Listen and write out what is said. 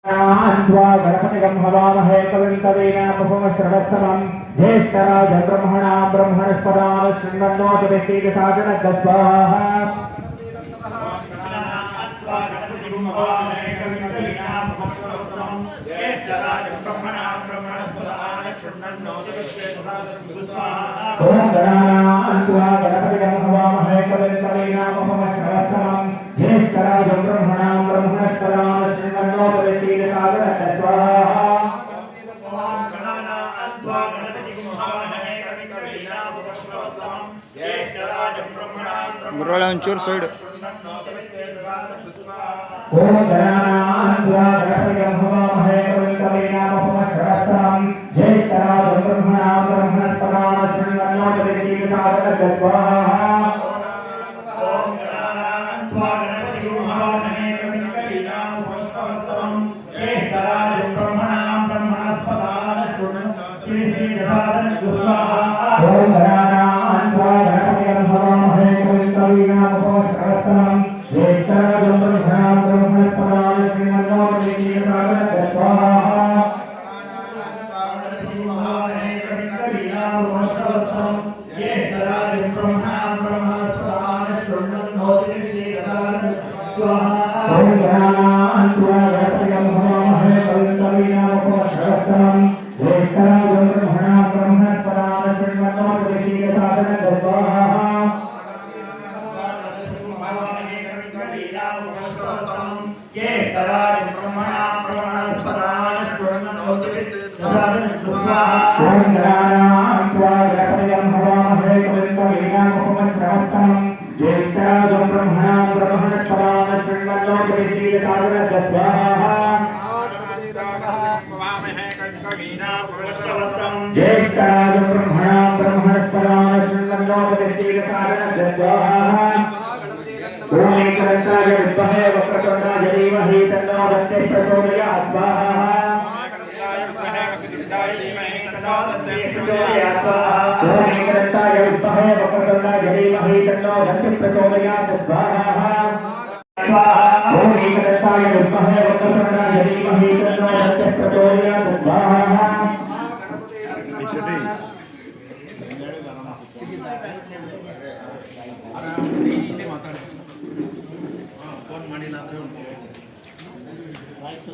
गणपतिगं हवामहे कविं कवीनामुपमश्रवस्तमं ज्येष्ठराजं ब्रह्मणां ब्रह्मणस्पदां शृण्वन्नोतिभिः स्वाहा ओम गणपतिगं हवामहे कविं कवीनामुपमश्रवस्तमं ज्येष्ठराजं ब्रह्मणां ब्रह्मणस्पदां शृण्वन्नोतिभिः स्वाहा मुरळा अंचूर साइड ओम गणपतिगं हवामहे कविं कवीनामुपमश्रवस्तमं ज्येष्ठराजं ब्रह्मणां ब्रह्मणस्पदां शृण्वन्नोतिभिः स्वाहा ज्येष्ठराजं ब्रह्मणां ब्रह्मणस्पदां शृण्वन्नोतिभिः स्वाहा ओम एकरंताय विद्महे वक्रतुण्डाय धीमहि तन्नो दन्तिः प्रचोदयात् स्वाहा ओम एकरंताय विद्महे वक्रतुण्डाय धीमहि तन्नो दन्तिः प्रचोदयात् स्वाहा ओम एकरंताय विद्महे वक्रतुण्डाय धीमहि तन्नो दन्तिः प्रचोदयात् स्वाहा फोन ಮಾಡಿಲ್ಲ ವಾಯ್ಸ್